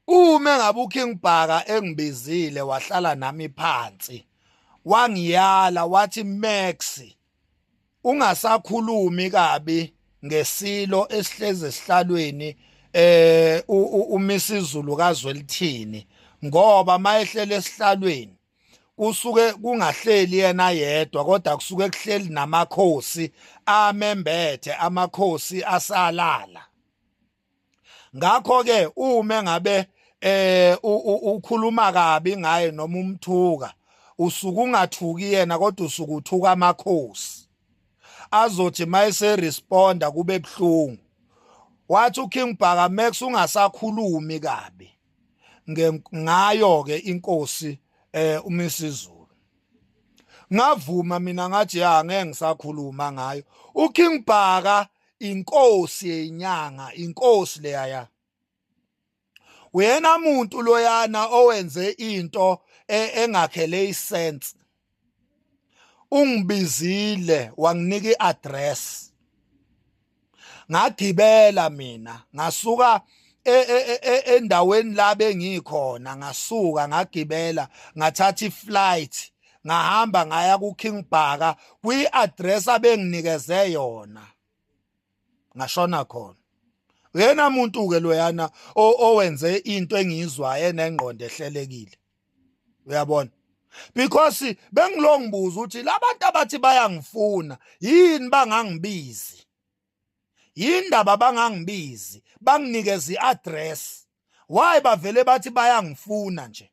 Uma ngabe uKing Bhaka engibizile wahlala nami phansi wangiyala wathi Max ungasakhulumi kabi ngesilo esihleze esihlalweni uMisizulu kaZwelithini ngoba mayehlele esihlalweni kusuke kungahleli yena yedwa kodwa kusuke kuhleli namakhosi amembethe amakhosi asalala. Ngakho ke uma ngabe ukhuluma kabi ngaye noma umthuka usuke ungathuki yena kodwa usuke uthuka amakhosi azothi mayese responda kube buhlungu. Wathi uKing Bhaka Max ungasakhulumi kabi ngayo ke inkosi uMisizulu. Ngavuma mina ngathi ngeke ngisakhuluma ngayo. uKing Bhaka inkosi yenyanga, inkosi leya. Uyena umuntu loyana owenze into engakhele isense. Ungibizile wanginika iaddress. Ngagibela mina, ngasuka endaweni la bengikhona, ngasuka ngagibela, ngathatha iflight, ngahamba ngaya kuKing Bhaka kwi-address abenginikeze yona. Ngashona khona. Uyena umuntu ke loyana owenze into engizwayo enengqondo ehlelekile. Uyabona? Because bengilongibuza ukuthi labantu abathi bayangifuna yini bangangibizi. Yindaba bangangibizi, banginikeza iaddress. Why bavele bathi bayangifuna nje?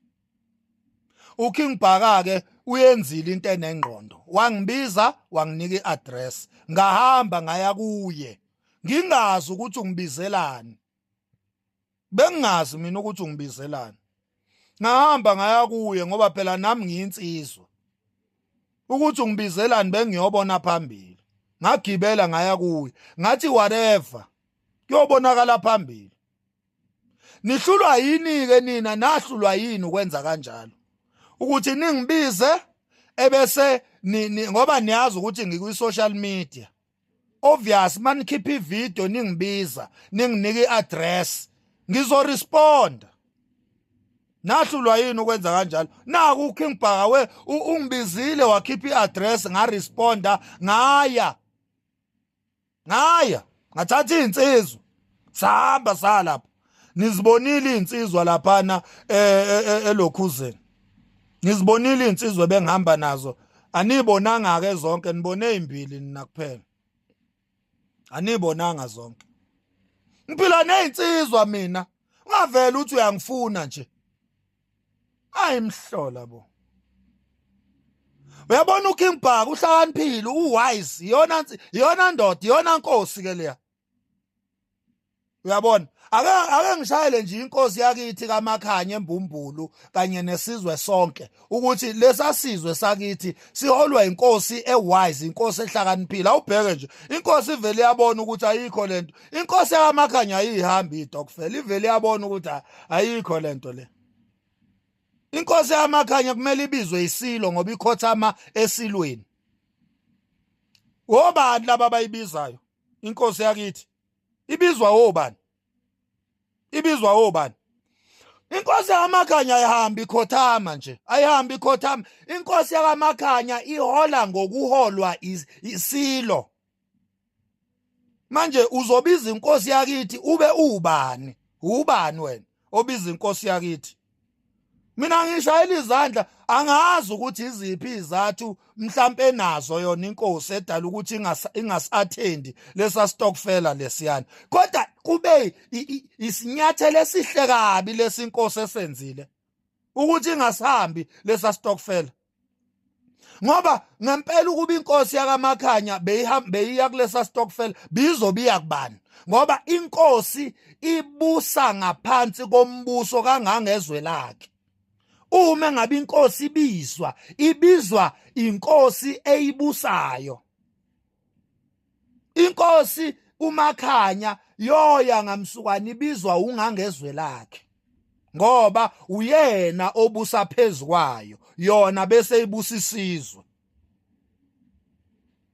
uKing Bhaka ke uyenzile into enengqondo. Wangibiza, wanginika iaddress. Ngahamba ngaya kuye. Ngingazi ukuthi ungibizelani. Bengingazi mina ukuthi ungibizelani. Ngahamba ngaya kuye ngoba phela nami ngiyinsizwa. Ukuthi ungibizelani bengiyobona phambili. Ngagibela ngaya kuye. Ngathi whatever. Kuyobonakala phambili. Nihlulwa yini ke nina nahlulwa yini ukwenza kanjalo? Ukuthi ningibize ebese ngoba niyazi ukuthi ngikwi social media. Obvious manikhipha ivideo ningibiza, ninginike iaddress, ngizoresponda. Nahlulwa yini ukwenza kanjalo? Naku uKing Bhaka ungibizile wakhipha iaddress ngaresponda ngaya. Ngathatha insizwa. Sahamba salapha. Nizibonile insizwa laphana eLokhuzeni. Nizibonile insizwa bengihamba nazo. Anibonanga ke zonke, nibone ezimbili nina kuphela. Anibonanga zonke. Ngiphila nezinsizwa mina. Ungavela uthi uyangifuna nje. Ayimhlola bo. Uyabona uKing Bhaka uhlakaniphile, uwise, iyona ndoda, iyona nkosi ke leya. Uyabona? Ake ngishayele nje inkosi yakithi kaMakhanya eMbumbulu kanye nesizwe sonke ukuthi lesasizwe sakithi siholwa inkosi ewise, inkosi ehlakaniphile. Awubheke nje inkosi ivele yabona ukuthi ayikho lento. Inkosi yaMakhanya ayihambi idokfela, ivele yabona ukuthi ayikho lento le. Inkosi yaMakhanya kumele ibizwe isilo ngoba ikhothama esilweni. Obani laba abayibizayo? Inkosi yakithi ibizwa obani? Ibizwa obani? Inkosi yaMakhanya ayihambi ikhothama nje. Ayihambi ikhothama. Inkosi yaMakhanya ihola ngokuholwa isilo. Manje uzobiza inkosi yakithi ube ubani? Ubani wena obiza inkosi yakithi? Mina ngishayela izandla, angazi ukuthi iziphi izathu mhlambe nazo yona inkosi edala ukuthi ingasi-attend lesa stokfela lesiyana. Kodwa kube isinyathelo esihle kabi lesinkosi esenzile ukuthi ingasihambi lesa stokfela. Ngoba ngempela ukuba inkosi yakaMakhanya beyiya kulesa stokfela bizobiya kubani? Ngoba inkosi ibusa ngaphansi kombuso kangangezwe lakhe. Uma ngabe inkosi ibizwa inkosi eyibusayo. Inkosi uMakhanya yoya ngamsukwana ibizwa ungangezwe lakhe. Ngoba uyena obusa phezukwayo, yona bese ibusa isizwe.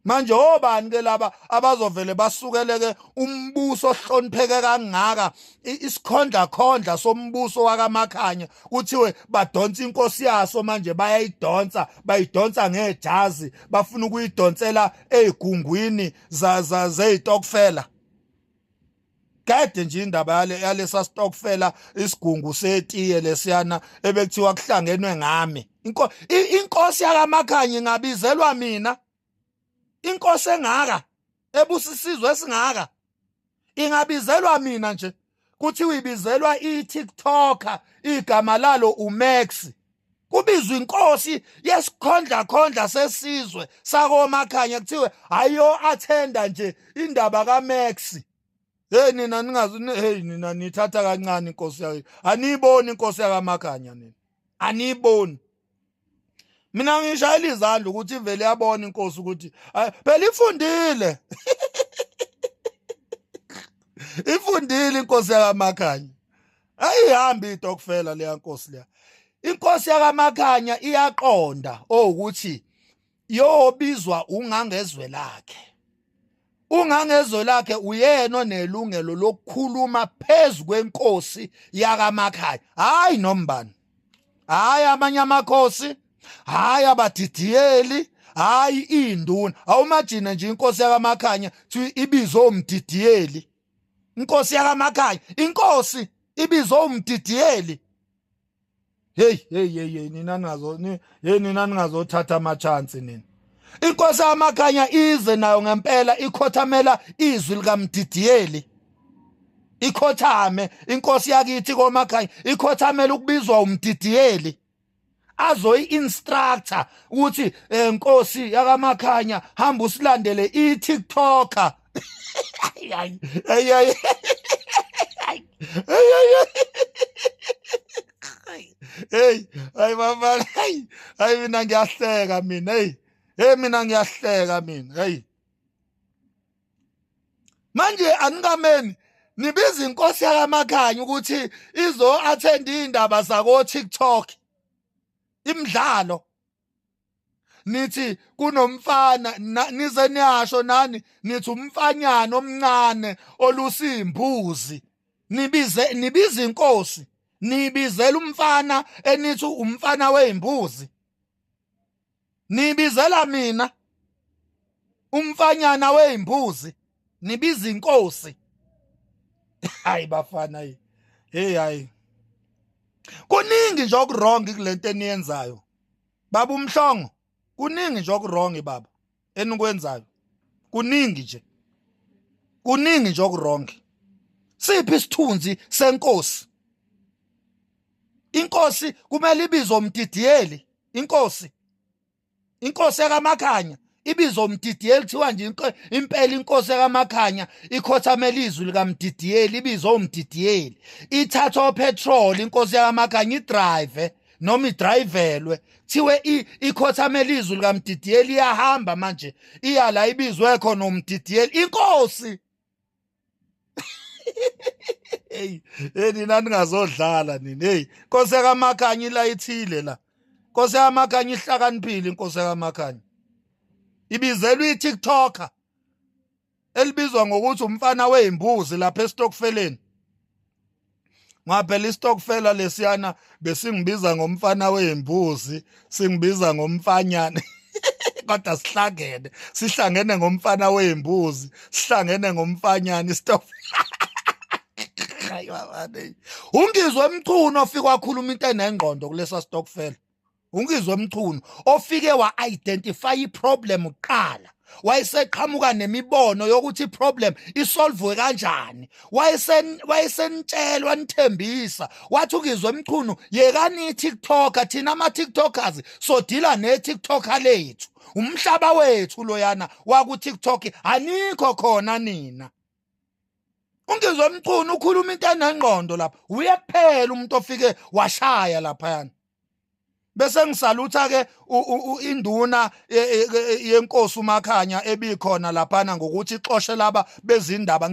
manje obani ke laba abazovele basukeleke umbuso ohlonipheke kangaka isikhondla khondla sombuso wakaMakhanya kuthiwe badonsa inkosi yaso manje bayidonsa ngejazi bafuna ukuyidonsela ezigungwini zezitokfela kade nje indaba yalesa stokfela isigungu setiye lesiyana ebekuthiwa kuhlangenwe ngami inkosi yakaMakhanya ingabizelwa mina inkosi engaka ebusisizwe esingaka ingabizelwa mina nje kuthiwa ibizelwa iTikToker igama lalo uMax kubizwa inkosi yesikhondla sesizwe sakoMakhanya kuthiwe ayo attenda nje indaba kaMax. Hey nina nina nithatha kancane inkosi yakhe aniyiboni inkosi yakaMakhanya nina aniyiboni. Mina ngishayela izandla ukuthi ivele yabona inkosi ukuthi phela ifundile ifundile inkosi yakaMakhanya ayihambi itokfela leya nkosi leya. Inkosi yakaMakhanya iyaqonda ukuthi yobizwa ungangezwe lakhe uyena onelungelo lokukhuluma phezulu kwenkosi yakaMakhanya hayi nombani hayi amanye amakhosi hayi abadidiyeli hayi induna awumajina nje inkosi yakaMakhanya ibizwe umdidiyeli inkosi yakaMakhanya inkosi ibizwe umdidiyeli. Hey nina ningazothatha amachance nina. Inkosi yakaMakhanya ize nayo ngempela ikhothamela izwi likaMdidiyeli ikhothame inkosi yakithi koMakhanya ikhothamela ukubizwa umdidiyeli azoyi-instructor ukuthi nkosi yakaMakhanya hamba usilandele iTikToker hey mama hey mina ngiyahleka mina mina ngiyahleka mina hey manje anikameni nibiza inkosi yakaMakhanya ukuthi izo attend indaba zako TikTok imidlalo nithi kunomfana nize niyasho nani nithi umfanyana omncane olusimbuzi nibiza inkosi nibizela umfana enithi umfana weimbuzi nibizela mina umfanyana weimbuzi nibiza inkosi hayi bafana hey kuningi nje okurong kulento eniyenzayo baba uMhlongo kuningi nje okurong baba enikwenzayo kuningi nje okurong. Siphi isithunzi senkosi? Inkosi kumele ibizwe umdidiyeli inkosi yakaMakhanya ibizwe umdidiyeli kuthiwa nje impela inkosi yakaMakhanya ikhothamela izwi likaMdidiyeli ibizwe umdidiyeli ithatha opetrol inkosi yakaMakhanya idrive noma idrivelwe kuthiwe ikhothamela izwi likaMdidiyeli iyahamba manje iya la ibizwe khona umdidiyeli inkosi. Hey nina ningazodlala nini hey inkosi yakaMakhanya ilayithile la inkosi yakaMakhanya ihlakaniphile inkosi yakaMakhanya ibizelwa iTikToker elibizwa ngokuthi umfana weimbuzi lapha estokfeleni ngaphela istokfela lesiyana besingibiza ngomfana weimbuzi singibiza ngomfanyana kodwa sihlangene ngomfana weimbuzi sihlangene ngomfanyana istokfela. Ungizwe emchuno ofika wakhuluma into enengqondo kulesa stokfela ungizwe emchuno ofike wa-identify iproblem uqala wayeseqhamuka nemibono yokuthi iproblem isolvwe kanjani wayesenitshelwa nithembisa wathi ungizwe emchuno yekani iTikToker thina ama-TikTokers sodila ne-TikToker lethu umhlaba wethu loyana waku-TikTok anikho khona nina. Ungizwe emchuno ukhuluma into enengqondo lapha uye kuphela umuntu ofike washaya laphayana bese ngisalutha ke induna yenkosi uMakhanya ebikhona laphana ngokuthi ixoshe laba bezindaba